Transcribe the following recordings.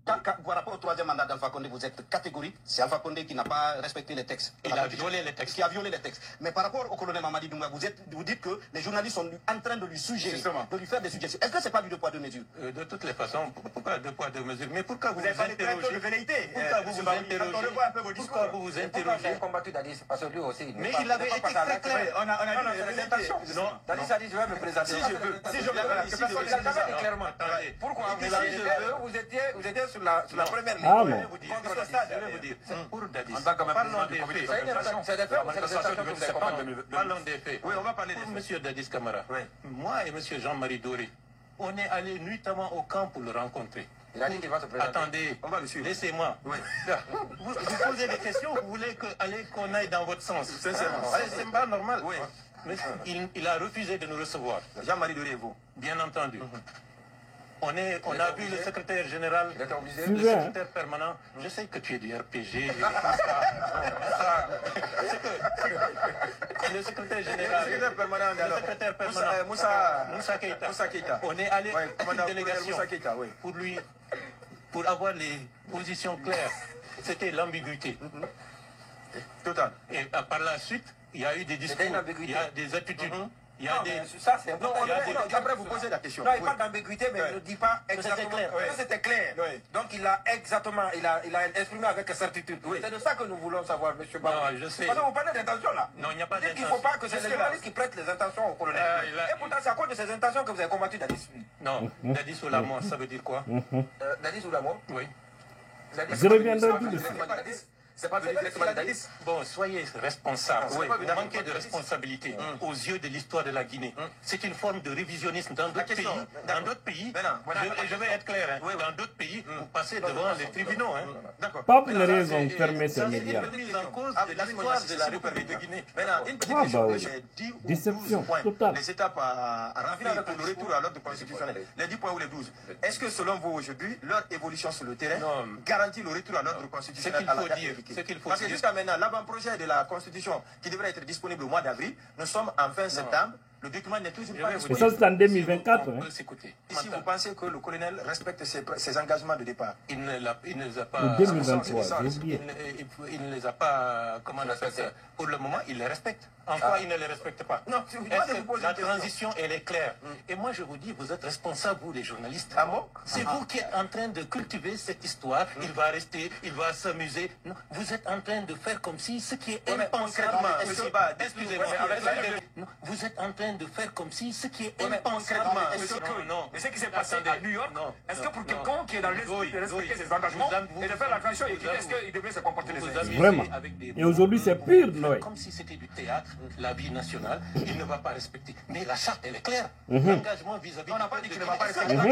Par rapport au troisième mandat d'Alpha Condé, vous êtes catégorique. C'est Alpha Condé qui n'a pas respecté les textes. Il a violé les textes. Qui a violé les textes. Mais par rapport au colonel Mamadi Doumbouya, vous dites que les journalistes sont en train de lui suggérer, de lui faire des suggestions. Est-ce que ce n'est pas du deux poids deux mesures? De toutes les façons, pourquoi deux poids deux mesures? Mais pourquoi vous vous interrogez? Pourquoi vous vous interrogez? Pourquoi vous vous interrogez? Combattu Dadis, parce que lui aussi. Mais il avait été très clair. On a dit les intentions. Dadis a dit je vais me présenter. Si je veux. Si je veux. Il avait dit clairement. Pourquoi? Vous étiez sur la première ligne. Je vais vous dire. C'est pour Dadis. Parlons des faits. Parlons des faits. Oui, on va parler des faits. Pour Monsieur Dadis Camara, moi et monsieur Jean-Marie Doré, on est allé nuitamment au camp pour le rencontrer. Il a dit qu'il va se présenter. Attendez, laissez-moi. Oui. Vous posez des questions, vous voulez qu'on aille dans votre sens. C'est pas normal. Oui. Mais il a refusé de nous recevoir. Jean-Marie Doré et vous? Bien entendu. On a vu le secrétaire général, le secrétaire permanent. Je sais que tu es du RPG. Le secrétaire général, le secrétaire permanent, Moussa Keïta. On est allé à une délégation pour avoir les positions claires. C'était l'ambiguïté. Total. Et par la suite, il y a eu des discours, il y a des attitudes. Il y a des... Ça, c'est important. Après, vous posez la question. Non, il n'y a pas d'ambiguïté, mais je ne dis pas exactement. C'était clair. Donc, il a exactement, il a exprimé avec certitude. C'est de ça que nous voulons savoir, M. Barou. Non, je sais. Parce que vous parlez d'intention, là. Non, il n'y a pas d'intention. Il ne faut pas que c'est les journalistes qui prêtent les intentions au colonel. Et pourtant, c'est à cause de ces intentions que vous avez combattu Dadis. Non, Dadis ou la mort, ça veut dire quoi? Dadis ou la mort? Oui. Je reviendrai plus dessus. C'est pas directement Dadis. Bon, soyez responsable. Vous manquez de responsabilité aux yeux de l'histoire de la Guinée. C'est une forme de révisionnisme dans d'autres pays. Dans d'autres pays, je vais être clair, dans d'autres pays, vous passez devant les tribunaux. Pas pour les raisons fermées ces médias. C'est une mise en cause de l'histoire de la République de Guinée. Maintenant, une petite question que j'ai dit aux 12 points, totale. les étapes à remplir pour le retour à l'ordre constitutionnel. Les 10 points ou les 12. Est-ce que selon vous aujourd'hui, leur évolution sur le terrain garantit le retour à l'ordre constitutionnel à la date républicaine? Parce que jusqu'à maintenant, l'avant-projet de la Constitution qui devrait être disponible au mois d'avril, nous sommes en fin septembre, le document n'est toujours pas disponible. Ça, c'est en 2024. Si vous pensez que le colonel respecte ses engagements de départ? Il ne les a pas... 2023, j'ai oublié. Il ne les a pas... Comment on appelle ça? Pour le moment, il les respecte. En quoi il ne les respecte pas? Non, la transition, elle est claire. Et moi, je vous dis, vous êtes responsables, vous, les journalistes. C'est vous qui êtes en train de cultiver cette histoire. Il va rester, il va s'amuser. Non, vous êtes en train de faire comme si ce qui est impensable... Excusez-moi. Vous êtes en train de faire comme si ce qui est impensable... Non. Mais ce qui s'est passé à New York, est-ce que pour quelqu'un qui est dans l'esprit de respecter ses engagements et de faire la transition, est-ce qu'il devrait se comporter les autres? Vraiment. Et aujourd'hui, c'est pire, Noé. Comme si c'était du théâtre, la vie nationale, il ne va pas respecter. Mais la charte, elle est claire. L'engagement vis-à-vis... On n'a pas dit qu'il ne va pas respecter. On n'a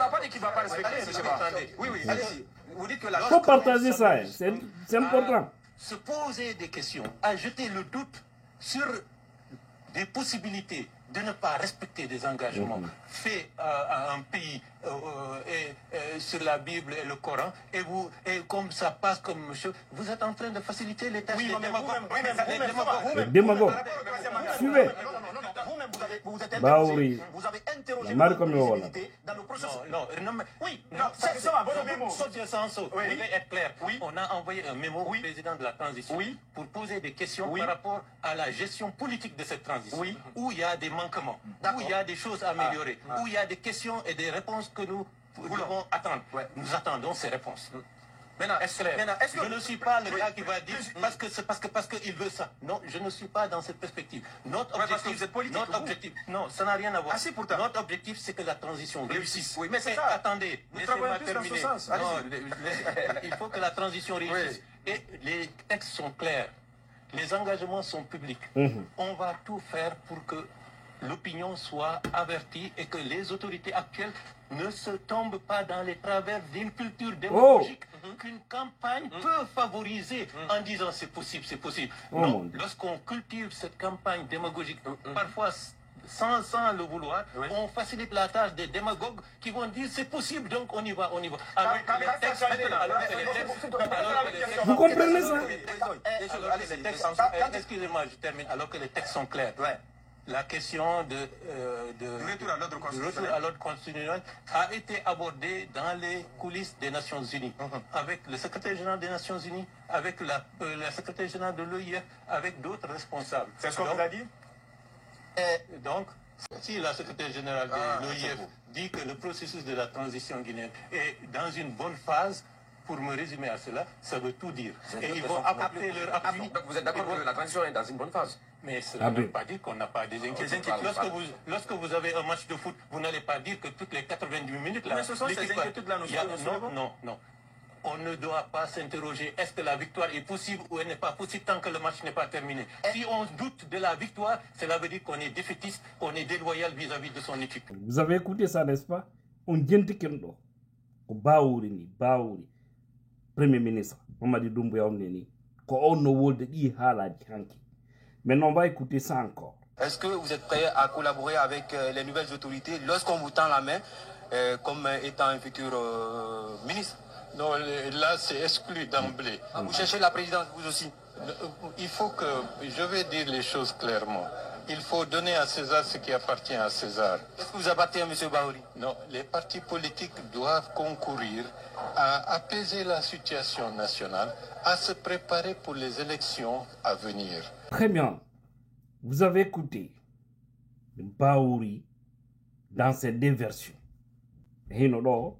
pas dit qu'il ne va pas respecter. Oui, allez-y. Vous dites que la Il faut partager ça, c'est important. Se poser des questions, à jeter le doute sur des possibilités de ne pas respecter des engagements faits à un pays sur la Bible et le Coran, et comme ça passe comme monsieur, vous êtes en train de faciliter les tâches des démagogues. Suivez. Vous êtes Baouri. vous avez interrogé l'opportunité dans le processus. Oui, je vais être clair. On a envoyé un mémo au président de la transition pour poser des questions par rapport à la gestion politique de cette transition, où il y a des manquements, où il y a des choses à améliorer, où il y a des questions et des réponses que nous devons attendre. Nous attendons ces réponses. Maintenant, je ne suis pas le gars qui va dire parce qu'il veut ça. Non, je ne suis pas dans cette perspective. Notre objectif, non, ça n'a rien à voir. Notre objectif, c'est que la transition réussisse. Oui, mais c'est ça. Attendez, laissez-moi terminer. Il faut que la transition réussisse. Et les textes sont clairs. Les engagements sont publics. On va tout faire pour que l'opinion soit avertie et que les autorités actuelles ne se tombent pas dans les travers d'une culture démagogique qu'une campagne peut favoriser en disant c'est possible, c'est possible. Non, lorsqu'on cultive cette campagne démagogique, parfois sans le vouloir, on facilite la tâche des démagogues qui vont dire c'est possible, donc on y va. Vous comprenez ça? Excusez-moi, je termine. Alors que les textes sont clairs. la question du retour à l'ordre constitutionnel a été abordée dans les coulisses des Nations Unies, avec le secrétaire général des Nations Unies, avec la secrétaire générale de l'OIF, avec d'autres responsables. C'est ce qu'on vous a dit? Donc, si la secrétaire générale de l'OIF dit que le processus de la transition guinéenne est dans une bonne phase, pour me résumer à cela, ça veut tout dire. Et ils vont apporter leur appui. Donc vous êtes d'accord que la transition est dans une bonne phase? Mais cela ne veut pas dire qu'on n'a pas des inquiétudes. Lorsque vous avez un match de foot, vous n'allez pas dire que toutes les 90 minutes... Mais ce sont ces inquiétudes-là, non. On ne doit pas s'interroger, est-ce que la victoire est possible ou elle n'est pas possible tant que le match n'est pas terminé. Si on doute de la victoire, cela veut dire qu'on est défaitiste, on est déloyal vis-à-vis de son équipe. Vous avez écouté ça, n'est-ce pas? On dit kendo, ko Baouri, Premier ministre, Mamadi Doumbouya Omneni, ko on no wolde di hala janki. Maintenant, on va écouter ça encore. Est-ce que vous êtes prêt à collaborer avec les nouvelles autorités lorsqu'on vous tend la main comme étant un futur ministre? Non, là, c'est exclu d'emblée. Vous cherchez la présidence, vous aussi? Il faut que... Je vais dire les choses clairement. Il faut donner à César ce qui appartient à César. Qu'est-ce que vous appartient, M. Baouri? Non, les partis politiques doivent concourir à apaiser la situation nationale, à se préparer pour les élections à venir. Très bien. Vous avez écouté Baouri dans ses deux versions. Hinodo,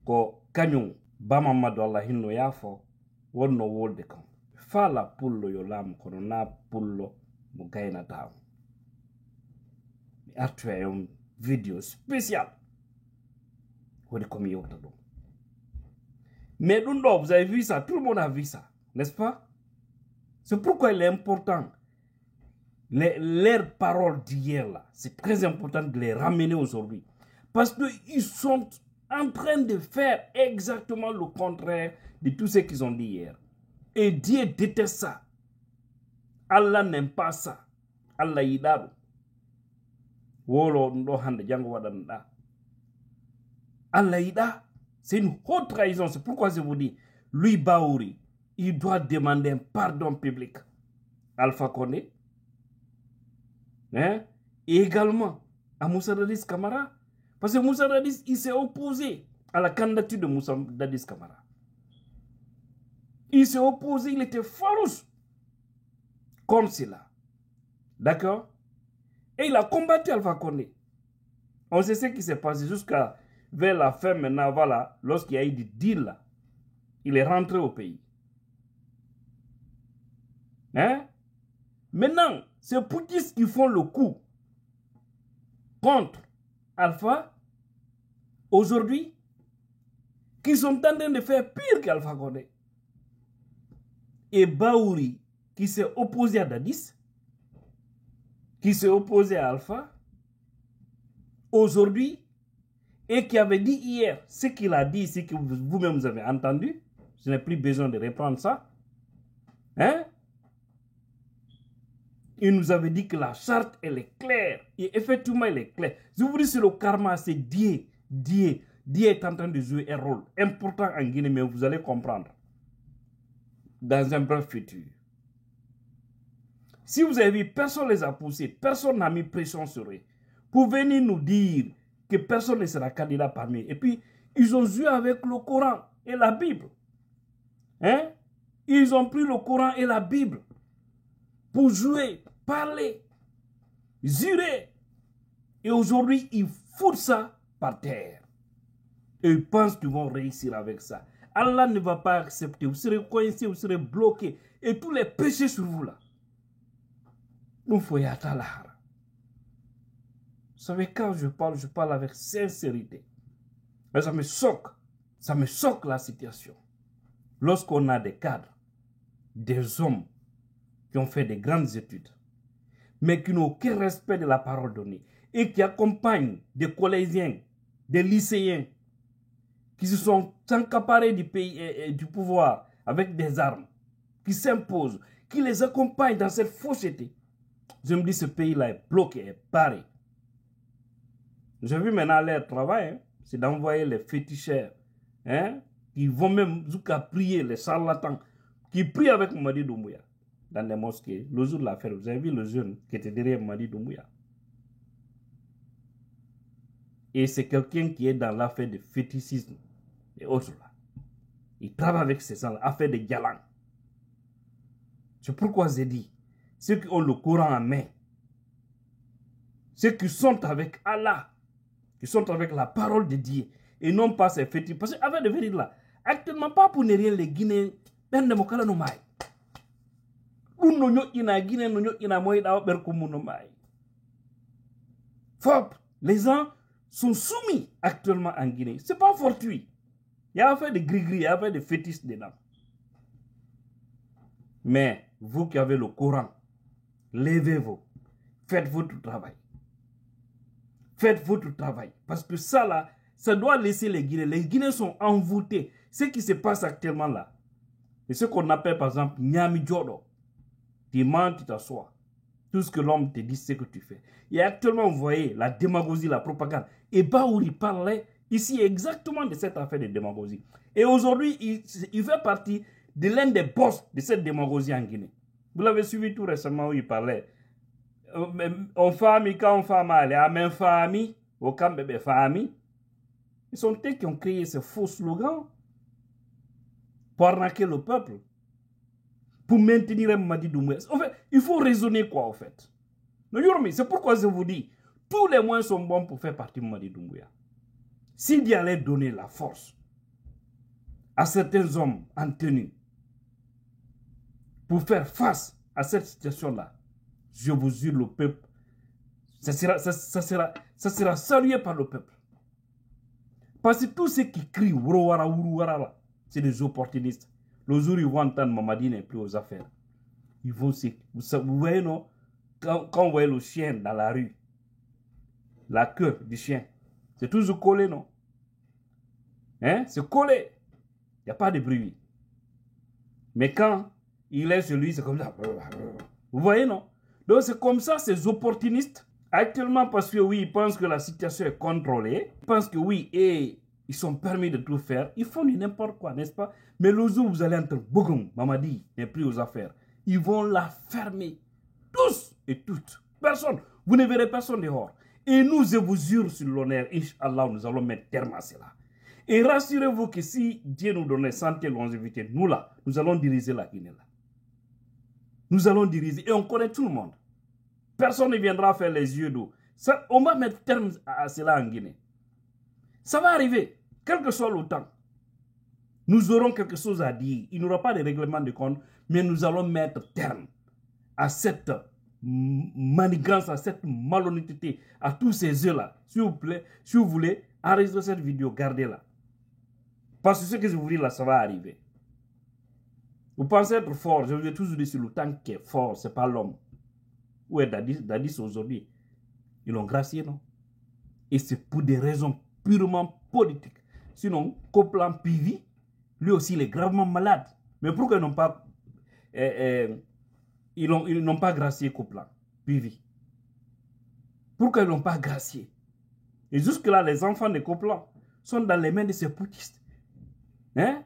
ko kanyung bamamado Allah hino yafo, wonno wolde kam. Fala pullo yolam kono na pullo mo gaina taw. Artué une vidéo spéciale. Wodi comme yota do. Mais d'où vous avez vu ça, tout le monde a vu ça, n'est-ce pas? C'est pourquoi il est important. Leurs paroles d'hier là, c'est très important de les ramener aujourd'hui. Parce qu'ils sont en train de faire exactement le contraire de tout ce qu'ils ont dit hier. Et Dieu déteste ça. Allah n'aime pas ça. Allah yidaru. Wolo ndo hande jango wadanda. Allah yida. C'est une haute trahison. C'est pourquoi je vous dis, lui Baouri, il doit demander un pardon public. Alpha Condé. Hein? Et également à Moussa Dadis Camara. Parce que Moussa Dadis, il s'est opposé à la candidature de Moussa Dadis Camara. Il s'est opposé, il était farouche comme cela. D'accord? Et il a combattu Alpha Condé. On sait ce qui s'est passé jusqu'à vers la fin maintenant, voilà, lorsqu'il y a eu des deals là. Il est rentré au pays. Hein? Maintenant, c'est pour qui font le coup contre Alpha aujourd'hui, qui sont en train de faire pire qu'Alpha Condé. Et Baouri, qui s'est opposé à Dadis, qui s'est opposé à Alpha, aujourd'hui, et qui avait dit hier ce qu'il a dit ici, que vous-même vous avez entendu, je n'ai plus besoin de reprendre ça. Hein? Il nous avait dit que la charte, elle est claire. Et effectivement, elle est claire. Je vous dis, sur le karma, c'est Dieu. Dieu est en train de jouer un rôle important en Guinée, mais vous allez comprendre. Dans un bref futur. Si vous avez vu, personne ne les a poussés, personne n'a mis pression sur eux pour venir nous dire que personne ne sera candidat parmi eux. Et puis, ils ont joué avec le Coran et la Bible. Hein? Ils ont pris le Coran et la Bible pour jouer, parler, jurer. Et aujourd'hui, ils foutent ça par terre. Et ils pensent qu'ils vont réussir avec ça. Allah ne va pas accepter. Vous serez coincés, vous serez bloqués. Et tous les péchés sur vous là. Nous faut y attendre. Vous savez, quand je parle avec sincérité. Mais ça me choque la situation. Lorsqu'on a des cadres, des hommes qui ont fait des grandes études, mais qui n'ont aucun respect de la parole donnée, et qui accompagnent des collégiens, des lycéens, qui se sont accaparés du pays et du pouvoir avec des armes, qui s'imposent, qui les accompagnent dans cette fausseté. Je me dis, ce pays-là est bloqué, est barré. J'ai vu maintenant leur travail, hein, c'est d'envoyer les féticheurs, hein, qui vont même jusqu'à prier, les charlatans, qui prient avec Mamadi Doumbouya. dans les mosquées, le jour de l'affaire, vous avez vu le jeune qui était derrière Mamadi Doumbouya. Et c'est quelqu'un qui est dans l'affaire de fétichisme et autres là. Il travaille avec ces gens-là, affaire de galants. C'est pourquoi j'ai dit, ceux qui ont le Coran en main, ceux qui sont avec Allah, qui sont avec la parole de Dieu, et non pas ces fétiches. Parce qu'avec de vérité là, actuellement, pas pour ne rien les Guinéens, ben de mokala no mai. Les gens sont soumis actuellement en Guinée. Ce n'est pas fortuit. Il y a affaire de gris-gris, il y a affaire de fétiches dedans. Mais vous qui avez le Coran, levez-vous, faites votre travail. Faites votre travail. Parce que ça là, ça doit laisser les Guinéens. Les Guinéens sont envoûtés. Ce qui se passe actuellement là, c'est ce qu'on appelle par exemple Nyami Djodo. Tu mens, tu t'assois. Tout ce que l'homme te dit, c'est ce que tu fais. Et actuellement, vous voyez la démagogie, la propagande. Et Baouri parlait ici exactement de cette affaire de démagogie. Et aujourd'hui, il fait partie de l'un des boss de cette démagogie en Guinée. Vous l'avez suivi tout récemment où il parlait. On famille, quand on famille, la même famille, au camp bébé famille. Ils sont eux qui ont créé ce faux slogan pour arnaquer le peuple. Pour maintenir Mamadi Doumbouya. En fait, il faut raisonner quoi, en fait. C'est pourquoi je vous dis, tous les moyens sont bons pour faire partie de Mamadi Doumbouya. S'il y allait donner la force à certains hommes en tenue pour faire face à cette situation-là, je vous jure, le peuple, ça sera salué par le peuple. Parce que tous ceux qui crient, c'est des opportunistes. Le jour où ils vont entendre Mamadi n'est plus aux affaires, ils vont se... Vous voyez, non? Quand vous voyez le chien dans la rue, la queue du chien, c'est toujours collé, non? Hein? C'est collé. Il n'y a pas de bruit. Mais quand il est chez lui, c'est comme ça. Vous voyez, non? Donc c'est comme ça, ces opportunistes, actuellement, parce que oui, ils pensent que la situation est contrôlée, ils pensent que oui, et ils sont permis de tout faire, ils font du n'importe quoi, n'est-ce pas? Mais le jour où vous allez entrer, Bogoum, Mamadi n'est plus aux affaires, ils vont la fermer. Tous et toutes. Personne. Vous ne verrez personne dehors. Et nous, je vous jure sur l'honneur, Inch'Allah, nous allons mettre terme à cela. Et rassurez-vous que si Dieu nous donne santé et longévité, nous là, nous allons diriger la Guinée là. Nous allons diriger. Et on connaît tout le monde. Personne ne viendra faire les yeux d'eau. On va mettre terme à cela en Guinée. Ça va arriver, quel que soit le temps. Nous aurons quelque chose à dire. Il n'y aura pas de règlement de compte, mais nous allons mettre terme à cette manigance, à cette malhonnêteté, à tous ces œufs-là. S'il vous plaît, si vous voulez, enregistrez cette vidéo, gardez-la. Parce que ce que je vous dis là, ça va arriver. Vous pensez être fort, je vous ai toujours dit, c'est le temps qui est fort, ce n'est pas l'homme. Où est Dadis aujourd'hui? Ils l'ont gracié, non? Et c'est pour des raisons purement politiques. Sinon, Coplan Pivi, lui aussi, il est gravement malade. Mais pourquoi ils n'ont pas... ils n'ont pas gracié Coplan Pivi? Pourquoi ils n'ont pas gracié? Et jusque-là, les enfants de Coplan sont dans les mains de ces poutistes. Hein?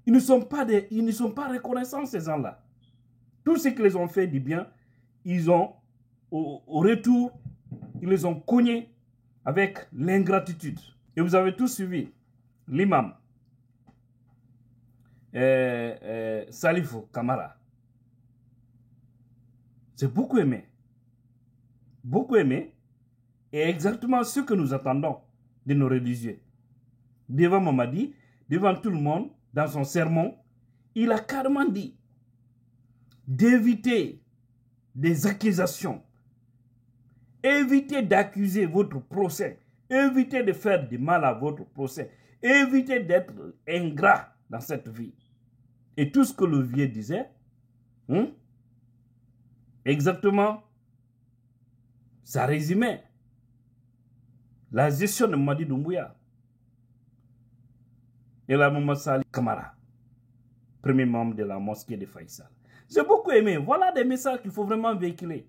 Ils ne sont pas reconnaissants, ces gens-là. Tous ceux qui les ont fait du bien, ils ont, au retour, ils les ont cognés avec l'ingratitude. Et vous avez tous suivi l'imam Salifou Kamara. C'est beaucoup aimé. Beaucoup aimé. Et exactement ce que nous attendons de nos religieux. Devant Mamadi, devant tout le monde, dans son sermon, il a carrément dit d'éviter des accusations, évitez d'accuser votre procès, évitez de faire du mal à votre procès, évitez d'être ingrat dans cette vie. Et tout ce que le vieux disait, exactement, ça résumait la gestion de Mamadi Doumbouya. Et la Maman Sali Kamara, premier membre de la mosquée de Faisal. J'ai beaucoup aimé. Voilà des messages qu'il faut vraiment véhiculer.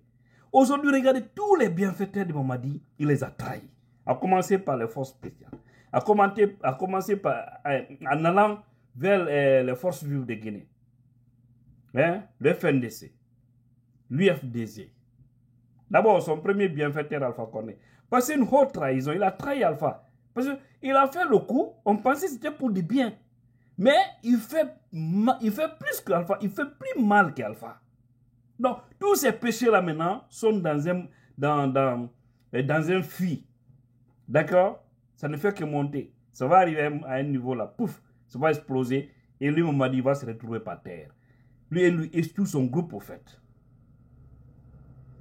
Aujourd'hui, regardez tous les bienfaiteurs de Mamadi, il les a trahis. À commencer par les forces spéciales. À commencer par, en allant vers les forces vives de Guinée. Hein? Le FNDC. l'UFDG. D'abord, son premier bienfaiteur, Alpha Condé. Parce que c'est une haute trahison. Il a trahi Alpha. Parce qu'il a fait le coup, on pensait que c'était pour du bien. Mais il fait plus qu'Alpha. Il fait plus mal qu'Alpha. Donc, tous ces péchés-là maintenant sont dans un fil. D'accord? Ça ne fait que monter. Ça va arriver à un niveau là. Pouf! Ça va exploser. Et lui, Mamadi va se retrouver par terre. Lui et tout son groupe, au fait.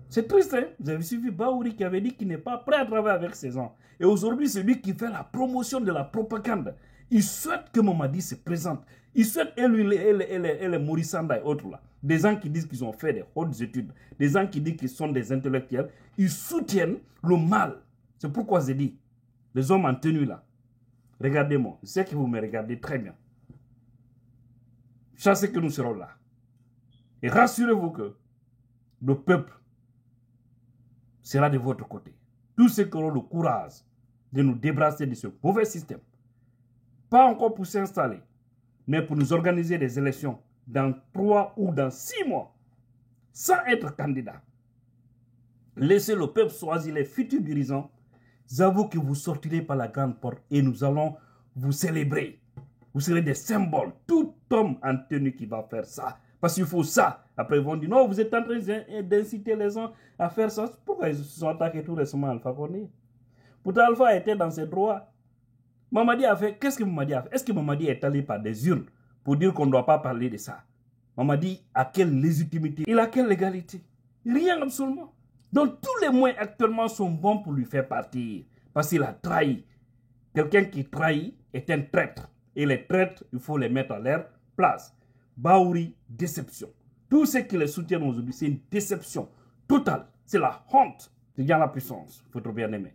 C'est triste, hein? Vous avez suivi Baouri qui avait dit qu'il n'est pas prêt à travailler avec ses gens. Et aujourd'hui, c'est lui qui fait la promotion de la propagande. Il souhaite que Mamadi se présente. Il souhaite, et les Maurice Sanda et autres là, des gens qui disent qu'ils ont fait des hautes études, des gens qui disent qu'ils sont des intellectuels, ils soutiennent le mal. C'est pourquoi j'ai dit, les hommes en tenue là, regardez-moi, je sais que vous me regardez très bien. Je sais que nous serons là. Et rassurez-vous que le peuple sera de votre côté. Tous ceux qui auront le courage de nous débarrasser de ce mauvais système, pas encore pour s'installer, mais pour nous organiser des élections dans 3 ou dans 6 mois, sans être candidat. Laissez le peuple choisir les futurs dirigeants. J'avoue que vous sortirez par la grande porte et nous allons vous célébrer. Vous serez des symboles. Tout homme en tenue qui va faire ça. Parce qu'il faut ça. Après, ils vont dire, non, vous êtes en train d'inciter les gens à faire ça. Pourquoi ils se sont attaqués tout récemment à Alpha Condé? Pourtant, Alpha était dans ses droits. Mamadi a fait, qu'est-ce que Mamadi a fait? Est-ce que Mamadi est allé par des urnes pour dire qu'on ne doit pas parler de ça? Mamadi a quelle légitimité? Il a quelle légalité? Rien absolument. Donc, tous les moyens actuellement sont bons pour lui faire partir. Parce qu'il a trahi. Quelqu'un qui trahit est un traître. Et les traîtres, il faut les mettre à leur place. Baouri, déception. Tous ceux qui les soutiennent aujourd'hui, c'est une déception totale. C'est la honte. C'est bien la puissance, votre bien-aimé.